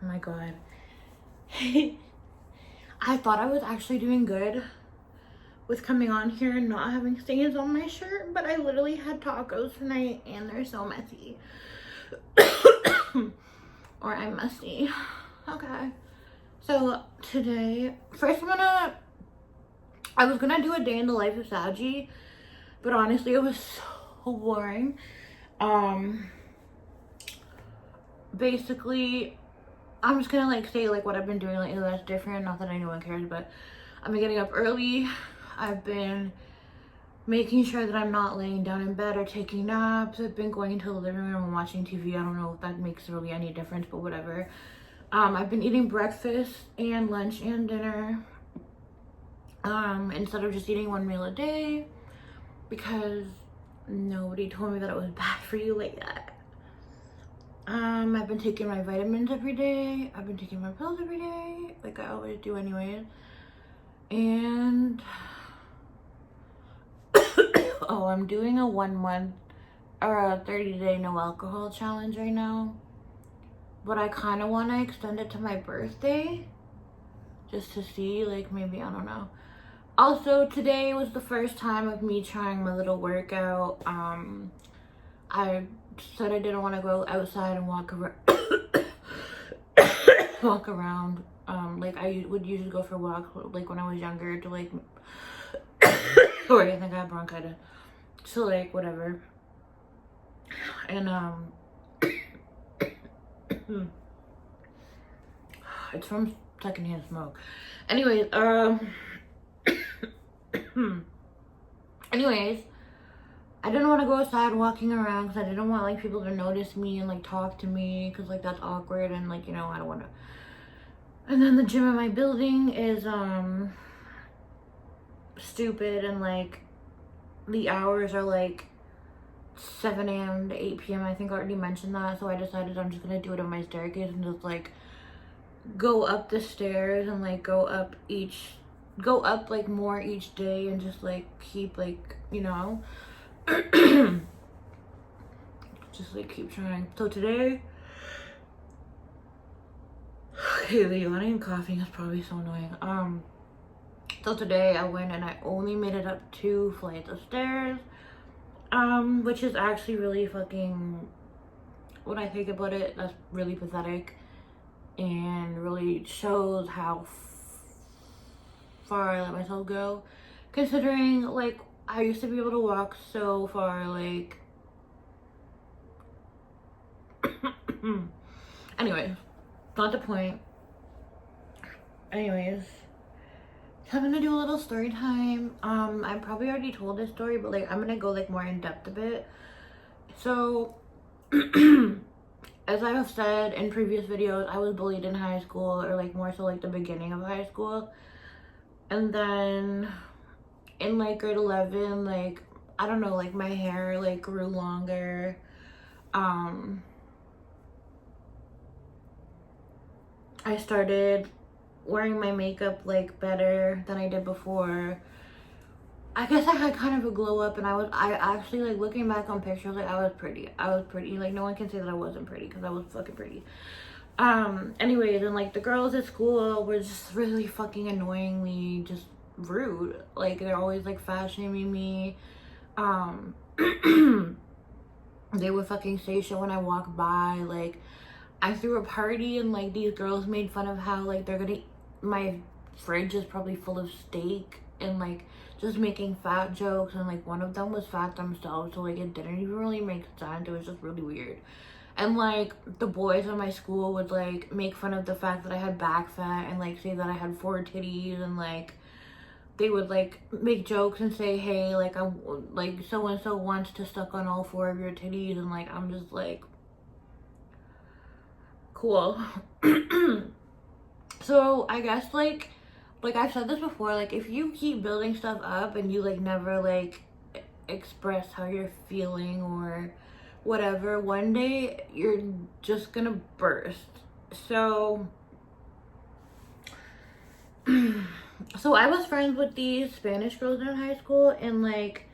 Oh my god. I thought I was actually doing good with coming on here and not having stains on my shirt, but I literally had tacos tonight and they're so messy. Or I'm messy. Okay. So today, first I was gonna do a day in the life of Saji, but honestly it was so boring. Basically, I'm just gonna like say like what I've been doing lately that's different. Not that anyone cares, but I've been getting up early. I've been making sure that I'm not laying down in bed or taking naps. I've been going into the living room and watching TV. I don't know if that makes really any difference, but whatever. I've been eating breakfast and lunch and dinner instead of just eating one meal a day, because nobody told me that it was bad for you like that. I've been taking my vitamins every day. I've been taking my pills every day, like I always do anyways. And oh, I'm doing a 1 month or a 30-day no alcohol challenge right now, but I kind of want to extend it to my birthday just to see, like, maybe, I don't know. Also, today was the first time of me trying my little workout. I said I didn't want to go outside and walk around like I would usually go for walks like when I was younger to like sorry, I think I have bronchitis, so like whatever. And it's from secondhand smoke. Anyways, anyways, I didn't want to go outside walking around because I didn't want like people to notice me and like talk to me, because like that's awkward, and like, you know, I don't want to. And then the gym in my building is stupid, and like the hours are like 7 a.m. to 8 p.m. I think I already mentioned that, so I decided I'm just gonna do it on my staircase and just like go up the stairs and like go up like more each day, and just like keep like, you know, just like keep trying. So today, okay, the yawning and coughing is probably so annoying. So today I went and I only made it up 2 flights of stairs, which is actually really fucking, when I think about it, that's really pathetic and really shows how far I let myself go, considering like I used to be able to walk so far, like anyways, not the point. Anyways, so I'm gonna do a little story time. I probably already told this story, but like I'm gonna go like more in depth a bit. So as I have said in previous videos, I was bullied in high school, or like more so like the beginning of high school. And then in like grade 11, like, I don't know, like my hair like grew longer. I started wearing my makeup like better than I did before. I guess I had kind of a glow up, and I actually, like, looking back on pictures, like I was pretty. Like no one can say that I wasn't pretty, because I was fucking pretty. Anyways, and like the girls at school were just really fucking annoyingly just rude. Like they're always like fat shaming me. They would fucking say shit when I walk by. Like I threw a party and like these girls made fun of how like my fridge is probably full of steak, and like just making fat jokes, and like one of them was fat themselves, so like it didn't even really make sense. It was just really weird. And like the boys at my school would like make fun of the fact that I had back fat, and like say that I had 4 titties, and like they would like make jokes and say, hey, like I'm like so and so wants to suck on all 4 of your titties, and like I'm just like, cool. So I guess like I've said this before, like if you keep building stuff up and you like never like express how you're feeling or whatever, one day you're just gonna burst. So so I was friends with these Spanish girls in high school, and like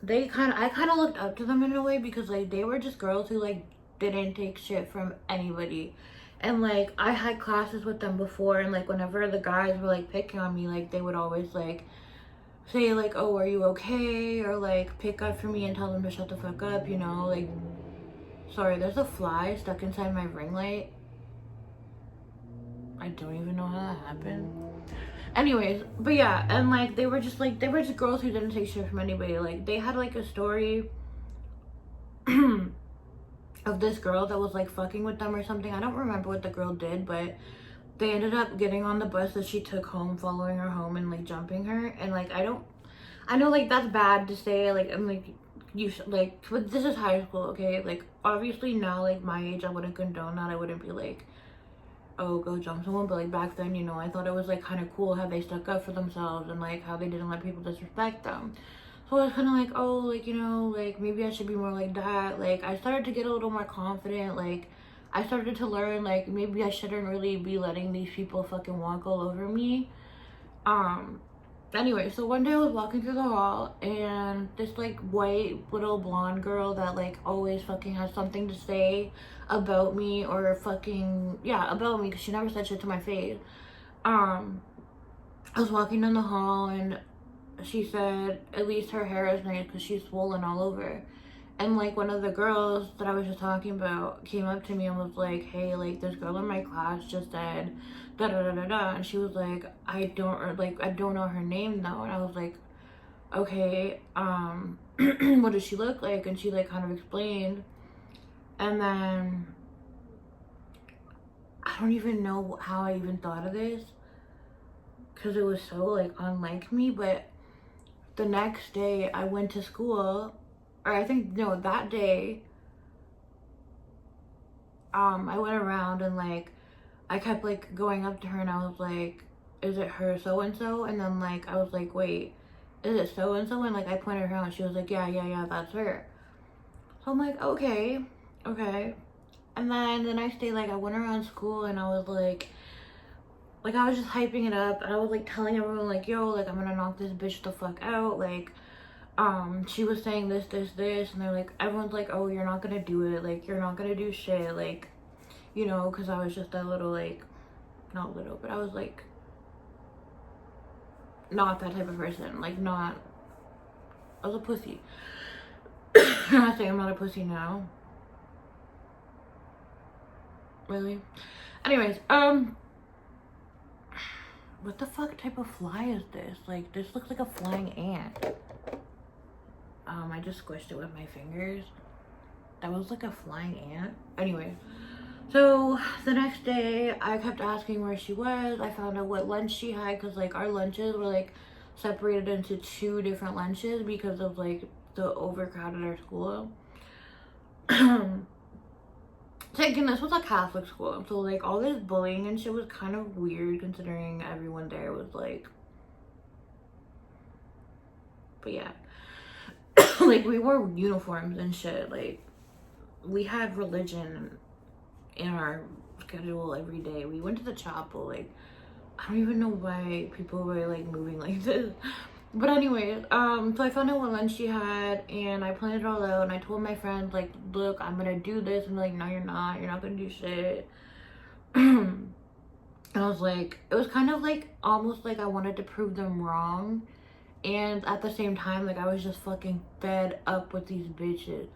I kind of looked up to them in a way, because like they were just girls who like didn't take shit from anybody, And like I had classes with them before, and like whenever the guys were like picking on me, like they would always like say like, oh, are you okay, or like pick up for me and tell them to shut the fuck up, you know. Like, sorry, there's a fly stuck inside my ring light. I don't even know how that happened. Anyways, but yeah, and like they were just girls who didn't take shit from anybody. Like they had like a story of this girl that was like fucking with them or something. I don't remember what the girl did, but they ended up getting on the bus that she took home, following her home and like jumping her. And like I know like that's bad to say, like I'm like you should like, but this is high school, okay? Like obviously now like my age I wouldn't condone that. I wouldn't be like, oh, go jump someone. But like back then, you know, I thought it was like kind of cool how they stuck up for themselves and like how they didn't let people disrespect them. So I was kind of like, oh, like, you know, like maybe I should be more like that. Like I started to get a little more confident. Like I started to learn like maybe I shouldn't really be letting these people fucking walk all over me. Anyway, so one day I was walking through the hall, and this like white little blonde girl that like always fucking has something to say about me, or fucking, yeah, about me, because she never said shit to my face. I was walking down the hall, and she said at least her hair is nice because she's swollen all over. And like one of the girls that I was just talking about came up to me and was like, hey, like this girl in my class just said da da da da da. And she was like, I don't know her name though. And I was like, okay, what does she look like? And she like kind of explained. And then I don't even know how I even thought of this, because it was so like unlike me. But the next day I went to school, or I think, no, that day, I went around and like I kept like going up to her and I was like, is it her so and so? And then like I was like, wait, is it so and so? And like I pointed her out and she was like, yeah, that's her. So I'm like, okay. And then the next day, like I went around school and I was like I was just hyping it up, and I was like telling everyone like, yo, like I'm gonna knock this bitch the fuck out. Like she was saying this, and they're like, everyone's like, oh, you're not gonna do it, like you're not gonna do shit, like, you know, because I was just a little like, not little, but I was like not that type of person, like not, I was a pussy. I'm not saying I'm not a pussy now, really. Anyways, what the fuck type of fly is this? Like this looks like a flying ant. I just squished it with my fingers. That was like a flying ant. Anyway, so the next day I kept asking where she was. I found out what lunch she had, because like our lunches were like separated into 2 different lunches because of like the overcrowded our school. Thank goodness, this was a Catholic school, so like all this bullying and shit was kind of weird considering everyone there was like, but yeah. Like we wore uniforms and shit. Like we had religion in our schedule every day. We went to the chapel. Like I don't even know why people were like moving like this. But anyways, so I found out what lunch she had, and I planned it all out, and I told my friends like, look, I'm gonna do this. And like, no, you're not gonna do shit. And I was like, it was kind of like almost like I wanted to prove them wrong, and at the same time like I was just fucking fed up with these bitches.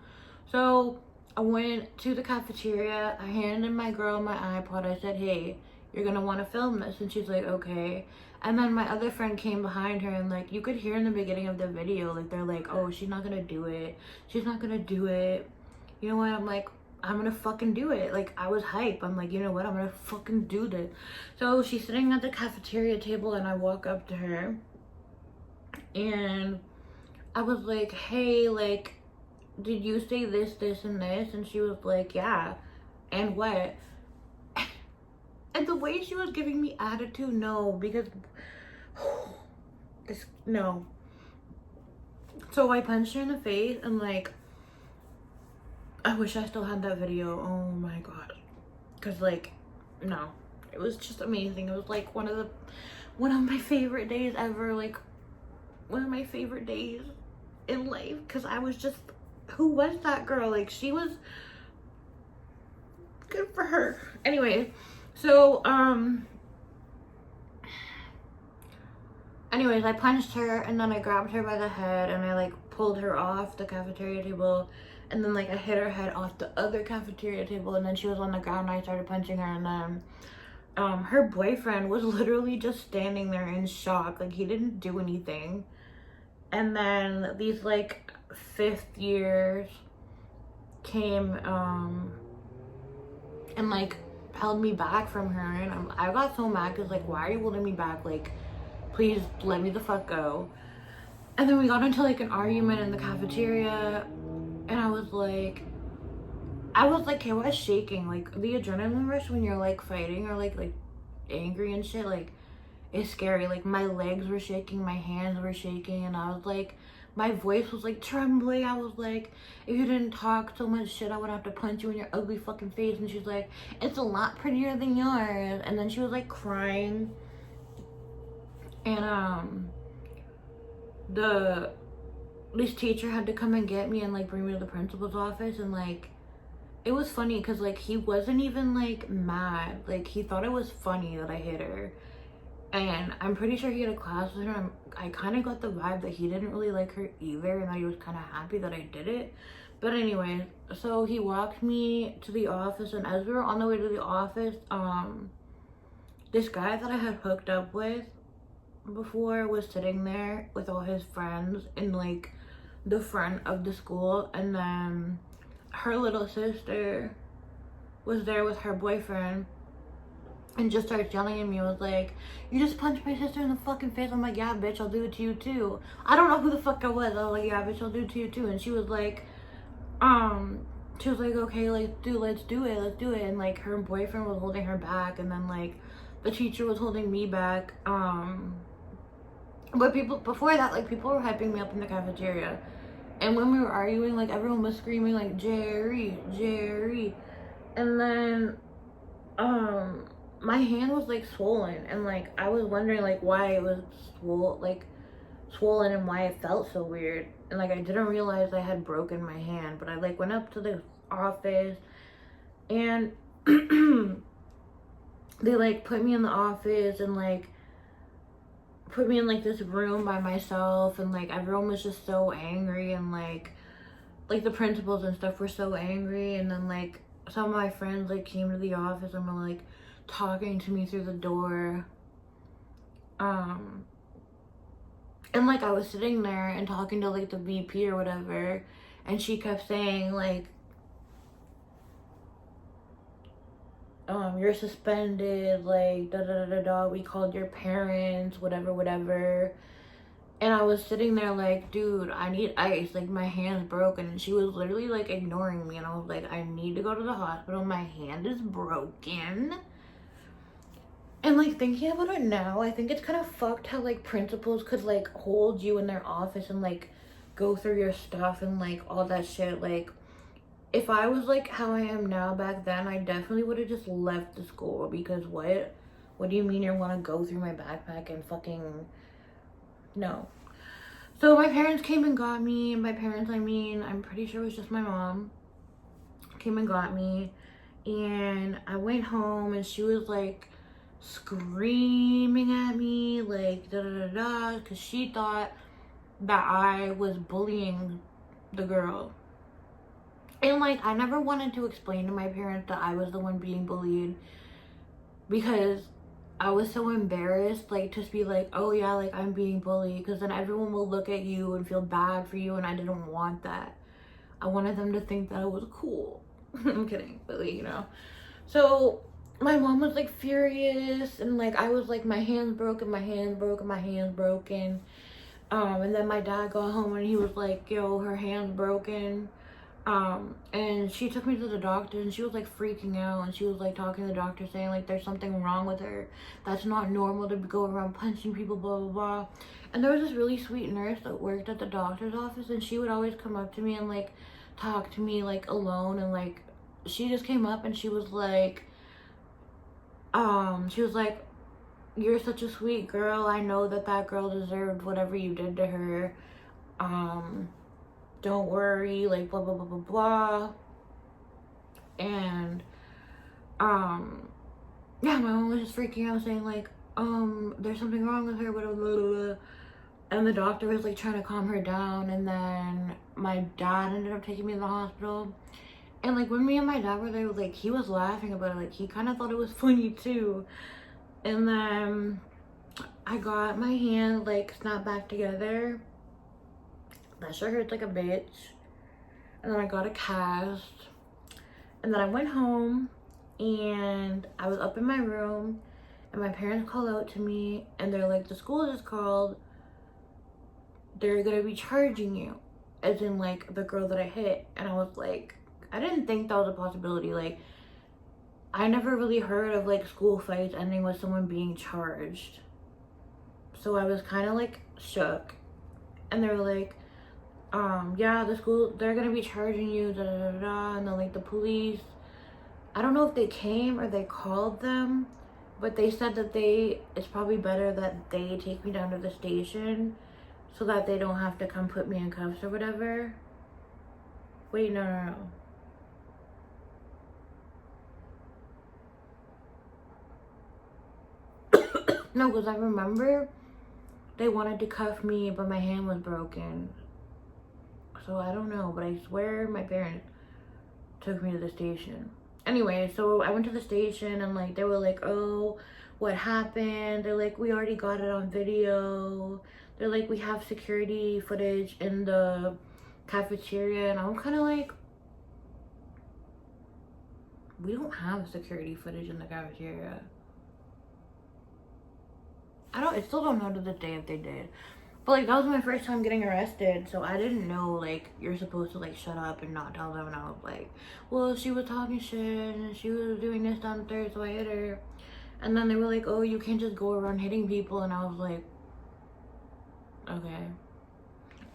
So I went to the cafeteria, I handed my girl my iPod, I said, hey, you're gonna want to film this. And she's like, okay. And then my other friend came behind her, and like you could hear in the beginning of the video, like they're like, oh, she's not gonna do it, you know what? I'm like, I'm gonna fucking do it. Like I was hype. I'm like, you know what, I'm gonna fucking do this. So she's sitting at the cafeteria table, and I walk up to her and I was like, hey, like, did you say this, and this? And she was like, yeah. And what? And the way she was giving me attitude, no, because this, no. So I punched her in the face, and like I wish I still had that video. Oh my god. Because like, no, it was just amazing. It was like one of my favorite days ever. Like one of my favorite days in life, because I was just, who was that girl? Like she was Good for her. Anyway, so, anyways, I punched her, and then I grabbed her by the head, and I, like, pulled her off the cafeteria table, and then, like, I hit her head off the other cafeteria table, and then she was on the ground, and I started punching her, and then, her boyfriend was literally just standing there in shock. Like, he didn't do anything. And then these, like, fifth years came, and, like, held me back from her, and I got so mad, because, like, why are you holding me back? Like, please let me the fuck go. And then we got into, like, an argument in the cafeteria, and I was like, I was shaking. Like, the adrenaline rush when you're, like, fighting or, like angry and shit, like, it's scary. Like, my legs were shaking, my hands were shaking, and I was, like, my voice was, like, trembling. I was like, if you didn't talk so much shit, I would have to punch you in your ugly fucking face. And she's like, it's a lot prettier than yours. And then she was, like, crying. And, this teacher had to come and get me and, like, bring me to the principal's office, and, like, it was funny because, like, he wasn't even, like, mad. Like, he thought it was funny that I hit her, and I'm pretty sure he had a class with her. I kind of got the vibe that he didn't really like her either, and that he was kind of happy that I did it. But anyway, so he walked me to the office, and as we were on the way to the office, this guy that I had hooked up with before was sitting there with all his friends in, like, the front of the school, and then her little sister was there with her boyfriend, and just starts yelling at me. I was like, you just punched my sister in the fucking face. I'm like, yeah, bitch, I'll do it to you too. I don't know who the fuck I was. I was like, yeah, bitch, I'll do it to you too. And she was like, okay, like, dude, let's do it. And, like, her boyfriend was holding her back, and then, like, the teacher was holding me back. But before that, like, people were hyping me up in the cafeteria. And when we were arguing, like, everyone was screaming, like, Jerry, Jerry. And then, my hand was, like, swollen. And, like, I was wondering, like, why it was swollen and why it felt so weird. And, like, I didn't realize I had broken my hand. But I, like, went up to the office, and they, like, put me in the office, and, like, put me in, like, this room by myself, and, like, everyone was just so angry, and, like, the principals and stuff were so angry. And then, like, some of my friends, like, came to the office and were, like, talking to me through the door, and, like, I was sitting there and talking to, like, the VP or whatever, and she kept saying, like, you're suspended, like, da-da-da-da-da, we called your parents, whatever. And I was sitting there like, dude, I need ice, like, my hand's broken. And she was literally, like, ignoring me, and I was like, I need to go to the hospital, my hand is broken. And, like, thinking about it now, I think it's kind of fucked how, like, principals could, like, hold you in their office and, like, go through your stuff and, like, all that shit. Like, if I was, like, how I am now back then, I definitely would have just left the school, because what do you mean you want to go through my backpack and fucking, no. So my parents came and got me, and by parents I mean, I'm pretty sure it was just my mom, came and got me, and I went home, and she was, like, screaming at me, like, da-da-da-da, because she thought that I was bullying the girl. And, like, I never wanted to explain to my parents that I was the one being bullied, because I was so embarrassed, like, to be like, oh yeah, like, I'm being bullied, because then everyone will look at you and feel bad for you, and I didn't want that. I wanted them to think that I was cool. I'm kidding, but, like, you know. So my mom was, like, furious, and, like, I was like, my hand's broken, my hand's broken, my hand's broken. And then my dad got home, and he was like, yo, her hand's broken. And she took me to the doctor, and she was, like, freaking out, and she was, like, talking to the doctor, saying, like, there's something wrong with her, that's not normal to go around punching people, blah blah blah. And there was this really sweet nurse that worked at the doctor's office, and she would always come up to me and, like, talk to me, like, alone. And, like, she just came up, and she was like, you're such a sweet girl, I know that girl deserved whatever you did to her, don't worry, like, blah blah blah blah blah. And Yeah, my mom was just freaking out saying like, there's something wrong with her, blah, blah, blah, blah. And the doctor was like trying to calm her down, and then my dad ended up taking me to the hospital. And like when me and my dad were there, like he was laughing about it, like he kind of thought it was funny too. And then I got my hand like snapped back together. That sure hurts like a bitch. And then I got a cast. And then I went home and I was up in my room and my parents called out to me and they're like, the school just called. They're gonna be charging you. As in like the girl that I hit. And I was like, I didn't think that was a possibility. Like, I never really heard of like school fights ending with someone being charged. So I was kind of like shook. And they were like, yeah, the school, they're gonna be charging you, da da da da. And then like the police, I don't know if they came or they called them, but they said that it's probably better that they take me down to the station so that they don't have to come put me in cuffs or whatever. Wait, no. No, because I remember they wanted to cuff me, but my hand was broken. So I don't know, but I swear my parents took me to the station. Anyway, so I went to the station and like they were like, oh, what happened? They're like, we already got it on video. They're like, we have security footage in the cafeteria. And I'm kind of like, we don't have security footage in the cafeteria. I still don't know to this day if they did. But like that was my first time getting arrested, so I didn't know like you're supposed to like shut up and not tell them. And I was like, well, she was talking shit and she was doing this down there, so I hit her. And then they were like, oh, you can't just go around hitting people. And I was like, okay.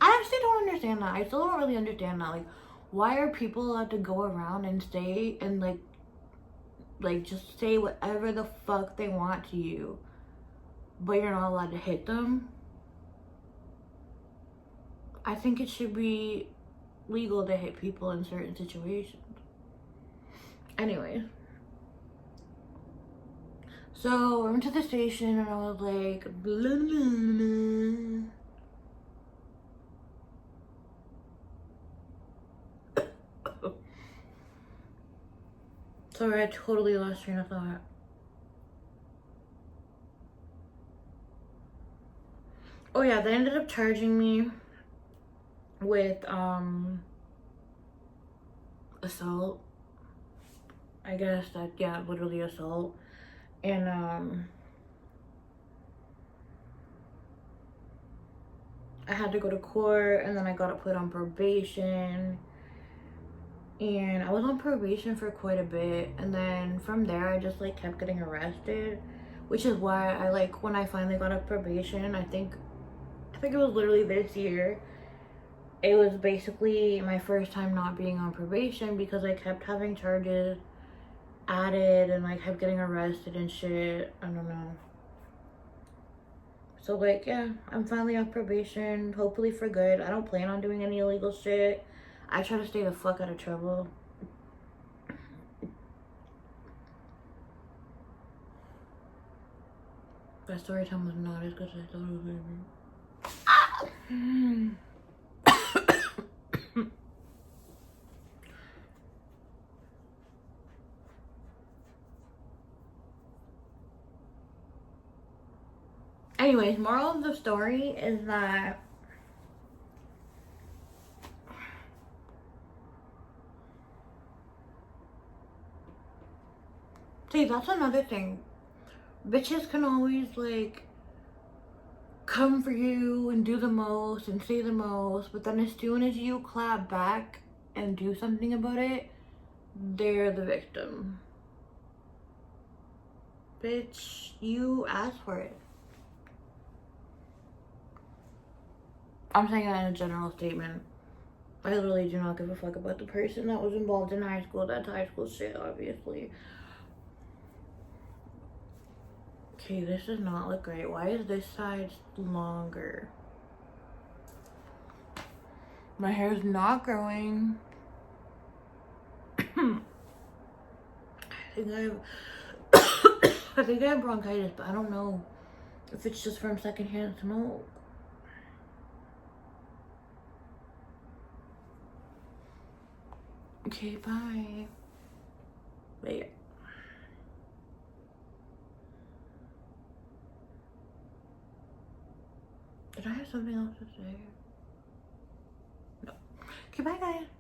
I actually don't understand that. I still don't really understand that. Like, why are people allowed to go around and say and like just say whatever the fuck they want to you, but you're not allowed to hit them? I think it should be legal to hit people in certain situations. Anyways. So I went to the station and I was like, blah, blah, blah. Sorry, I totally lost train of thought. Oh yeah, they ended up charging me with assault. I guess that, yeah, literally assault. And I had to go to court and then I got put on probation. And I was on probation for quite a bit, and then from there I just like kept getting arrested, which is why I like when I finally got off probation, I think it was literally this year. It was basically my first time not being on probation because I kept having charges added and like kept getting arrested and shit. I don't know. So like, yeah, I'm finally off probation, hopefully for good. I don't plan on doing any illegal shit. I try to stay the fuck out of trouble. That story time was not as good as I thought it was gonna be. Anyways, moral of the story is that see, that's another thing. Bitches can always like come for you and do the most and say the most, but then as soon as you clap back and do something about it, they're the victim. Bitch, you asked for it. I'm saying that in a general statement. I literally do not give a fuck about the person that was involved in high school. That's high school shit, obviously. Okay, this does not look great. Why is this side longer? My hair is not growing. I think I have I think I have bronchitis, but I don't know if it's just from secondhand smoke. Okay, bye. Wait. Did I have something else to say? No. Okay, bye guys.